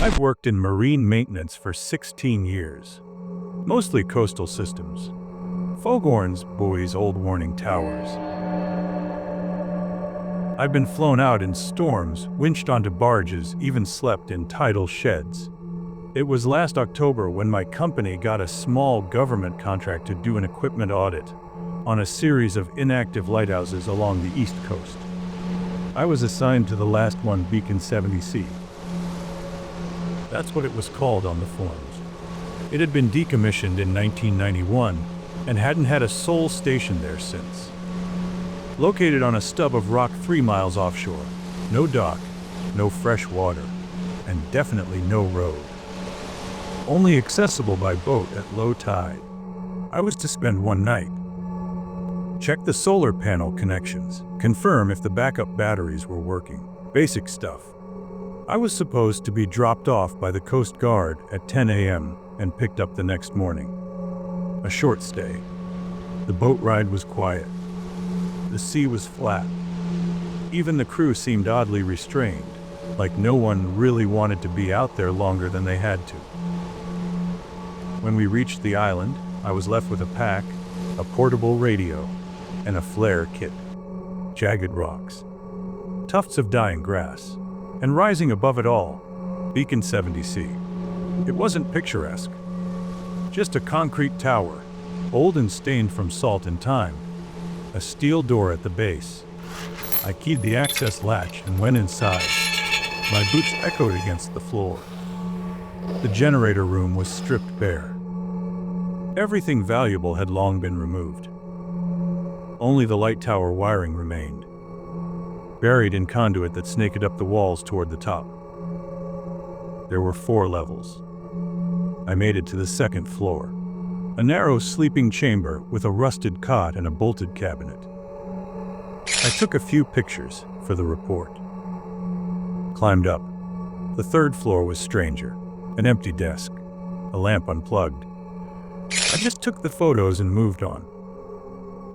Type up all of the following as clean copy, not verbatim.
I've worked in marine maintenance for 16 years, mostly coastal systems. Foghorns, buoys, old warning towers. I've been flown out in storms, winched onto barges, even slept in tidal sheds. It was last October when my company got a small government contract to do an equipment audit on a series of inactive lighthouses along the East Coast. I was assigned to the last one, Beacon 70C. That's what it was called on the forms. It had been decommissioned in 1991 and hadn't had a sole station there since. Located on a stub of rock 3 miles offshore, no dock, no fresh water, and definitely no road. Only accessible by boat at low tide. I was to spend one night. Check the solar panel connections, confirm if the backup batteries were working. Basic stuff. I was supposed to be dropped off by the Coast Guard at 10 a.m. and picked up the next morning. A short stay. The boat ride was quiet. The sea was flat. Even the crew seemed oddly restrained, like no one really wanted to be out there longer than they had to. When we reached the island, I was left with a pack, a portable radio, and a flare kit. Jagged rocks. Tufts of dying grass. And rising above it all, Beacon 70C. It wasn't picturesque. Just a concrete tower, old and stained from salt and time. A steel door at the base. I keyed the access latch and went inside. My boots echoed against the floor. The generator room was stripped bare. Everything valuable had long been removed. Only the light tower wiring remained, buried in conduit that snaked up the walls toward the top. There were 4 levels. I made it to the 2nd floor, a narrow sleeping chamber with a rusted cot and a bolted cabinet. I took a few pictures for the report. Climbed up. The 3rd floor was stranger, an empty desk, a lamp unplugged. I just took the photos and moved on.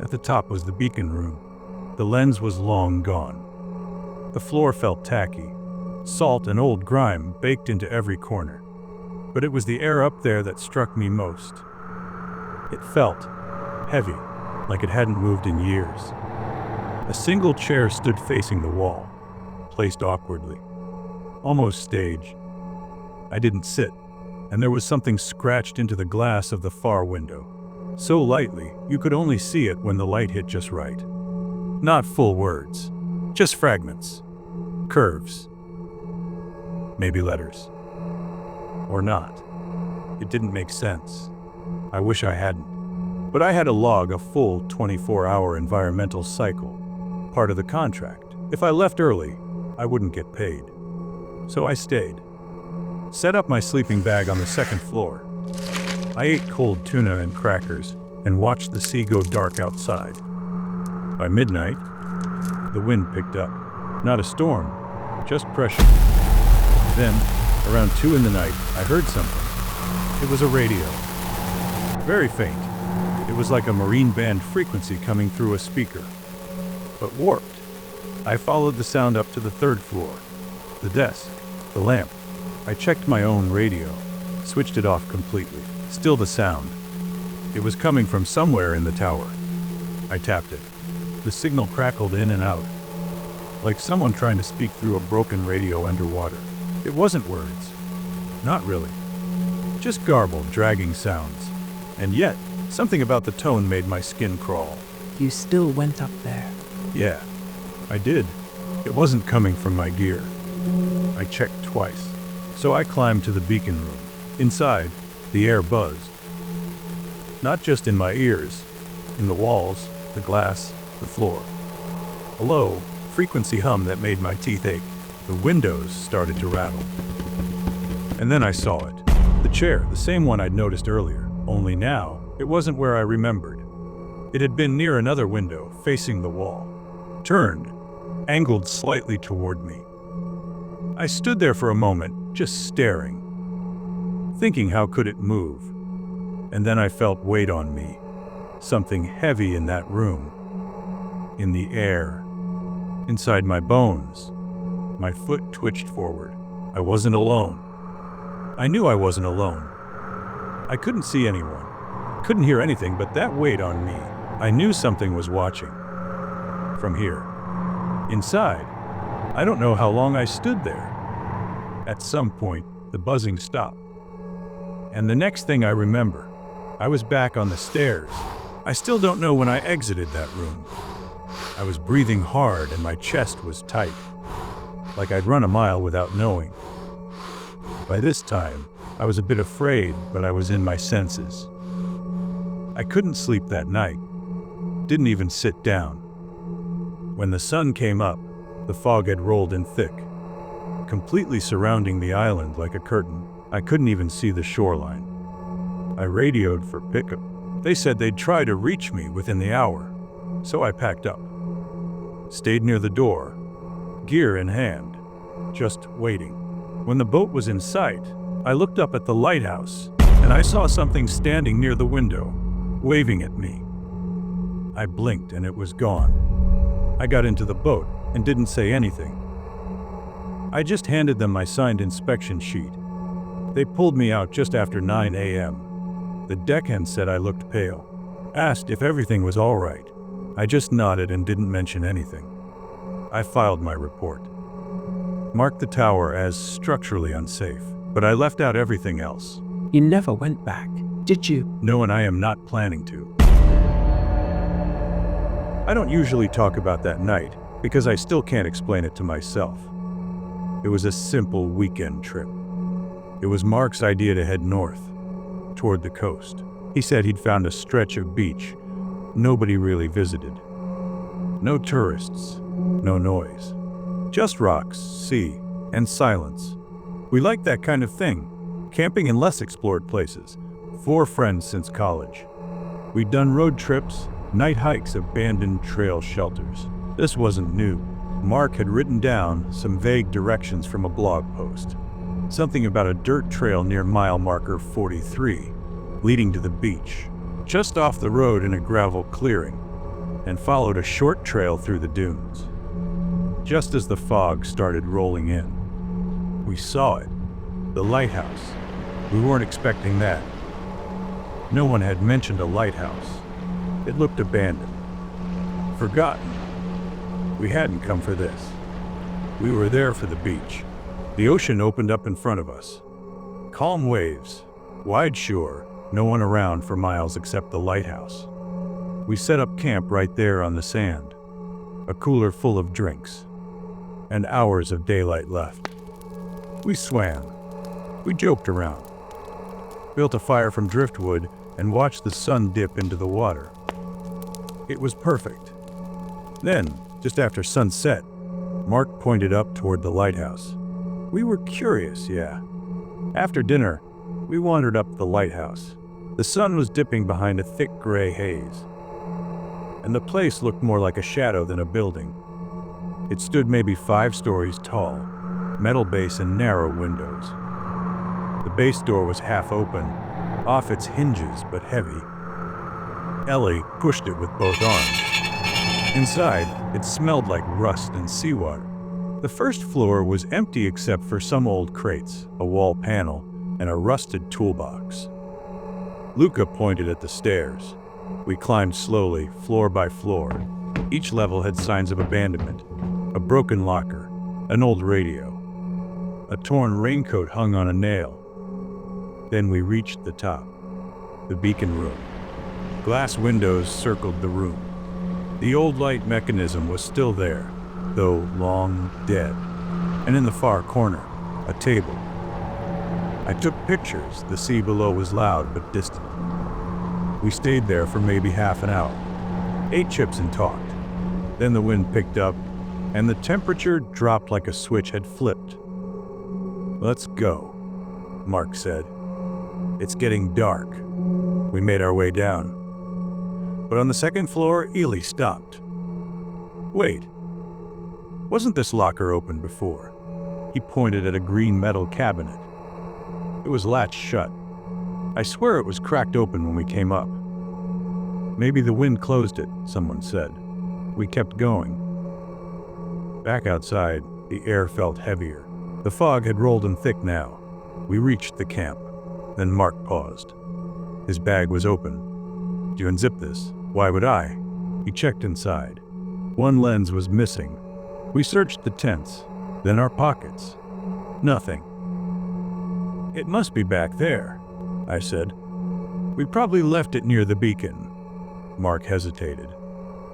At the top was the beacon room. The lens was long gone. The floor felt tacky, salt and old grime baked into every corner. But it was the air up there that struck me most. It felt heavy, like it hadn't moved in years. A single chair stood facing the wall, placed awkwardly, almost staged. I didn't sit, and there was something scratched into the glass of the far window, so lightly you could only see it when the light hit just right. Not full words, just fragments. Curves. Maybe letters. Or not. It didn't make sense. I wish I hadn't. But I had to log a full 24-hour environmental cycle, part of the contract. If I left early, I wouldn't get paid. So I stayed. Set up my sleeping bag on the 2nd floor. I ate cold tuna and crackers and watched the sea go dark outside. By midnight, the wind picked up. Not a storm, just pressure. Then, around 2 in the night, I heard something. It was a radio. Very faint. It was like a marine band frequency coming through a speaker, but warped. I followed the sound up to the 3rd floor. The desk, the lamp. I checked my own radio, switched it off completely. Still the sound. It was coming from somewhere in the tower. I tapped it. The signal crackled in and out, like someone trying to speak through a broken radio underwater. It wasn't words. Not really. Just garbled, dragging sounds. And yet, something about the tone made my skin crawl. You still went up there? Yeah, I did. It wasn't coming from my gear. I checked twice. So I climbed to the beacon room. Inside, the air buzzed. Not just in my ears, in the walls, the glass, the floor. A low, frequency hum that made my teeth ache. The windows started to rattle. And then I saw it. The chair, the same one I'd noticed earlier, only now it wasn't where I remembered. It had been near another window, facing the wall. Turned, angled slightly toward me. I stood there for a moment, just staring, thinking how could it move. And then I felt weight on me. Something heavy in that room. In the air. Inside my bones. My foot twitched forward. I wasn't alone. I knew I wasn't alone. I couldn't see anyone, couldn't hear anything, but that weighed on me. I knew something was watching. From here. Inside. I don't know how long I stood there. At some point, the buzzing stopped. And the next thing I remember, I was back on the stairs. I still don't know when I exited that room. I was breathing hard and my chest was tight, like I'd run a mile without knowing. By this time, I was a bit afraid, but I was in my senses. I couldn't sleep that night. Didn't even sit down. When the sun came up, the fog had rolled in thick, completely surrounding the island like a curtain. I couldn't even see the shoreline. I radioed for pickup. They said they'd try to reach me within the hour, so I packed up. Stayed near the door, gear in hand, just waiting. When the boat was in sight, I looked up at the lighthouse, and I saw something standing near the window, waving at me. I blinked and it was gone. I got into the boat and didn't say anything. I just handed them my signed inspection sheet. They pulled me out just after 9 a.m. The deckhand said I looked pale, asked if everything was all right. I just nodded and didn't mention anything. I filed my report. Marked the tower as structurally unsafe, but I left out everything else. You never went back, did you? No, and I am not planning to. I don't usually talk about that night because I still can't explain it to myself. It was a simple weekend trip. It was Mark's idea to head north, toward the coast. He said he'd found a stretch of beach nobody really visited. No tourists, no noise. Just rocks, sea, and silence. We like that kind of thing, camping in less explored places. 4 friends since college. We'd done road trips, night hikes, abandoned trail shelters. This wasn't new. Mark had written down some vague directions from a blog post. Something about a dirt trail near mile marker 43, leading to the beach, just off the road in a gravel clearing, and followed a short trail through the dunes. Just as the fog started rolling in, we saw it, the lighthouse. We weren't expecting that. No one had mentioned a lighthouse. It looked abandoned, forgotten. We hadn't come for this. We were there for the beach. The ocean opened up in front of us. Calm waves, wide shore, no one around for miles except the lighthouse. We set up camp right there on the sand, a cooler full of drinks, and hours of daylight left. We swam. We joked around, built a fire from driftwood, and watched the sun dip into the water. It was perfect. Then, just after sunset, Mark pointed up toward the lighthouse. We were curious, yeah. After dinner, we wandered up the lighthouse. The sun was dipping behind a thick gray haze, and the place looked more like a shadow than a building. It stood maybe 5 stories tall, metal base and narrow windows. The base door was half open, off its hinges but heavy. Ellie pushed it with both arms. Inside, it smelled like rust and seawater. The first floor was empty except for some old crates, a wall panel, and a rusted toolbox. Luca pointed at the stairs. We climbed slowly, floor by floor. Each level had signs of abandonment. A broken locker, an old radio. A torn raincoat hung on a nail. Then we reached the top, the beacon room. Glass windows circled the room. The old light mechanism was still there, though long dead. And in the far corner, a table. I took pictures. The sea below was loud but distant. We stayed there for maybe half an hour, ate chips and talked. Then the wind picked up, and the temperature dropped like a switch had flipped. "Let's go," Mark said. "It's getting dark." We made our way down. But on the second floor, Ely stopped. "Wait, wasn't this locker open before?" He pointed at a green metal cabinet. It was latched shut. I swear it was cracked open when we came up. "Maybe the wind closed it," someone said. We kept going. Back outside, the air felt heavier. The fog had rolled in thick now, We reached the camp. Then Mark paused. His bag was open. "Do you unzip this?" "Why would I?" He checked inside. One lens was missing. We searched the tents, then our pockets. Nothing. "It must be back there," I said. "We probably left it near the beacon." Mark hesitated.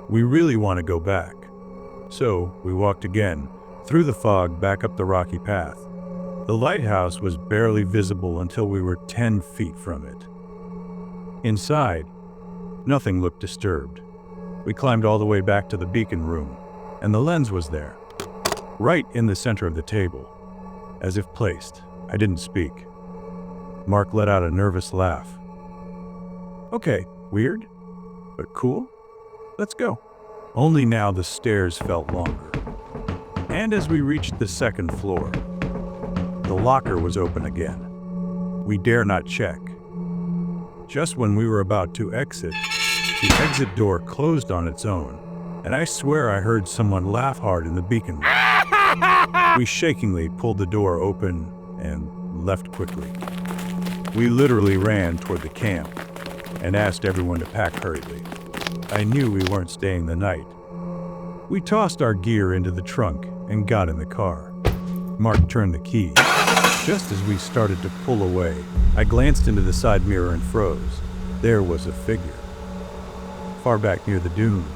"We really want to go back." So we walked again, through the fog back up the rocky path. The lighthouse was barely visible until we were 10 feet from it. Inside, nothing looked disturbed. We climbed all the way back to the beacon room, and the lens was there, right in the center of the table, as if placed. I didn't speak. Mark let out a nervous laugh. "Okay, weird, but cool. Let's go." Only now the stairs felt longer. And as we reached the second floor, the locker was open again. We dare not check. Just when we were about to exit, the exit door closed on its own, and I swear I heard someone laugh hard in the beacon room. We shakingly pulled the door open and left quickly. We literally ran toward the camp and asked everyone to pack hurriedly. I knew we weren't staying the night. We tossed our gear into the trunk and got in the car. Mark turned the key. Just as we started to pull away, I glanced into the side mirror and froze. There was a figure, far back near the dunes,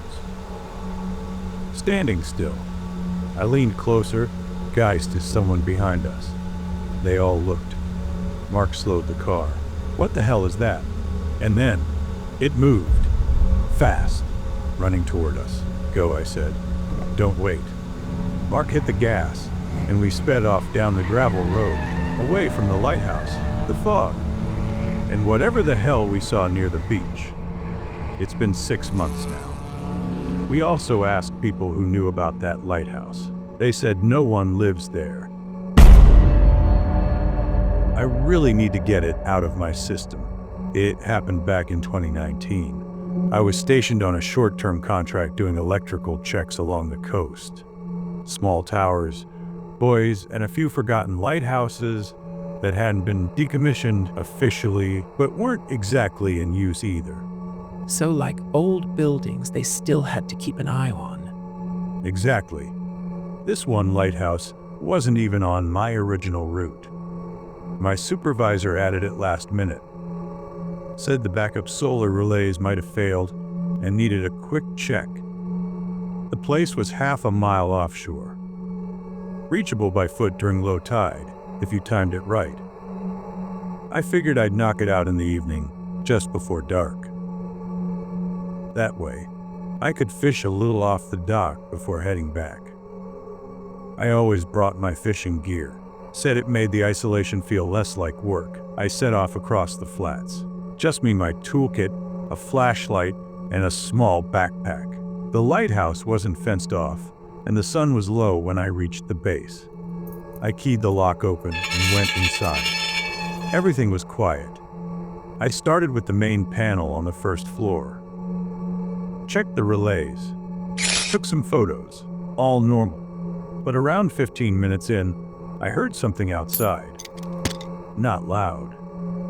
standing still. I leaned closer, geist to someone behind us. They all looked. Mark slowed the car. "What the hell is that?" And then, it moved. Fast, running toward us. "Go," I said. "Don't wait." Mark hit the gas, and we sped off down the gravel road, away from the lighthouse, the fog, and whatever the hell we saw near the beach. It's been 6 months now. We also asked people who knew about that lighthouse. They said no one lives there. I really need to get it out of my system. It happened back in 2019. I was stationed on a short-term contract doing electrical checks along the coast. Small towers, buoys, and a few forgotten lighthouses that hadn't been decommissioned officially, but weren't exactly in use either. So, like old buildings they still had to keep an eye on. Exactly. This one lighthouse wasn't even on my original route. My supervisor added it last minute. Said the backup solar relays might have failed and needed a quick check. The place was half a mile offshore, reachable by foot during low tide if you timed it right. I figured I'd knock it out in the evening, just before dark. That way, I could fish a little off the dock before heading back. I always brought my fishing gear. Said it made the isolation feel less like work. I set off across the flats. Just me, my toolkit, a flashlight, and a small backpack. The lighthouse wasn't fenced off, and the sun was low when I reached the base. I keyed the lock open and went inside. Everything was quiet. I started with the main panel on the first floor. Checked the relays. Took some photos. All normal. But around 15 minutes in, I heard something outside. Not loud,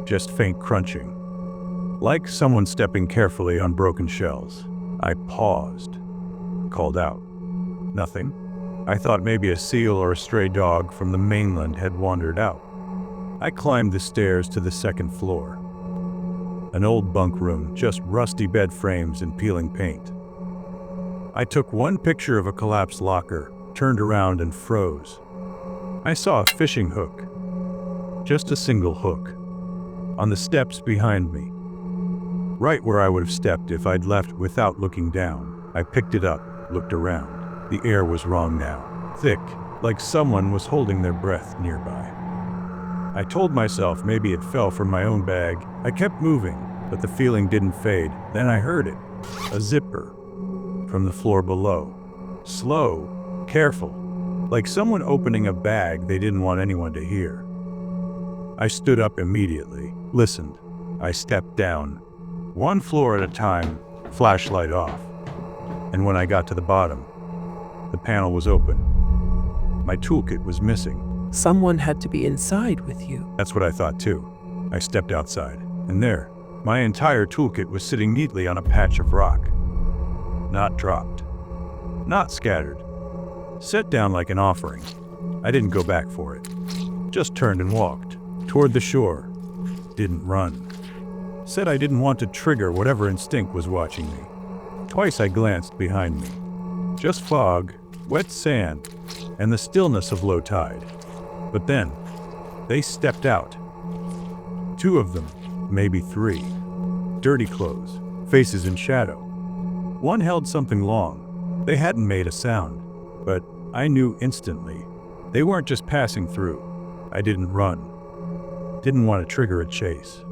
just faint crunching. Like someone stepping carefully on broken shells. I paused. Called out. Nothing. I thought maybe a seal or a stray dog from the mainland had wandered out. I climbed the stairs to the second floor. An old bunk room, just rusty bed frames and peeling paint. I took one picture of a collapsed locker, turned around and froze. I saw a fishing hook. Just a single hook. On the steps behind me. Right where I would have stepped if I'd left without looking down. I picked it up, looked around. The air was wrong now. Thick, like someone was holding their breath nearby. I told myself maybe it fell from my own bag. I kept moving, but the feeling didn't fade. Then I heard it. A zipper. From the floor below. Slow, careful. Like someone opening a bag they didn't want anyone to hear. I stood up immediately, listened. I stepped down. One floor at a time, flashlight off. And when I got to the bottom, the panel was open. My toolkit was missing. Someone had to be inside with you. That's what I thought too. I stepped outside, and there, my entire toolkit was sitting neatly on a patch of rock. Not dropped. Not scattered. Set down like an offering. I didn't go back for it. Just turned and walked toward the shore. Didn't run. Said I didn't want to trigger whatever instinct was watching me. Twice I glanced behind me. Just fog, wet sand, and the stillness of low tide. But then, they stepped out. 2 of them, maybe 3. Dirty clothes, faces in shadow. One held something long. They hadn't made a sound, but I knew instantly. They weren't just passing through. I didn't run. Didn't want to trigger a chase.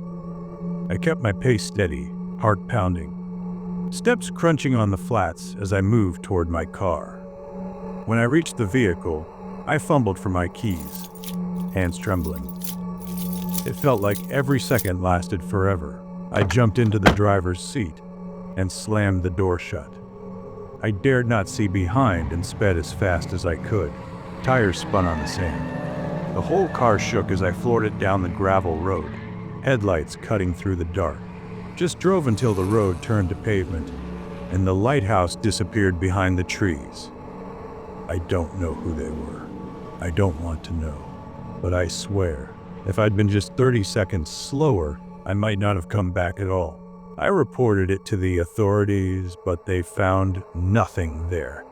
I kept my pace steady, heart pounding. Steps crunching on the flats as I moved toward my car. When I reached the vehicle, I fumbled for my keys, hands trembling. It felt like every second lasted forever. I jumped into the driver's seat and slammed the door shut. I dared not see behind and sped as fast as I could. Tires spun on the sand. The whole car shook as I floored it down the gravel road, headlights cutting through the dark. Just drove until the road turned to pavement, and the lighthouse disappeared behind the trees. I don't know who they were. I don't want to know. But I swear, if I'd been just 30 seconds slower, I might not have come back at all. I reported it to the authorities, but they found nothing there.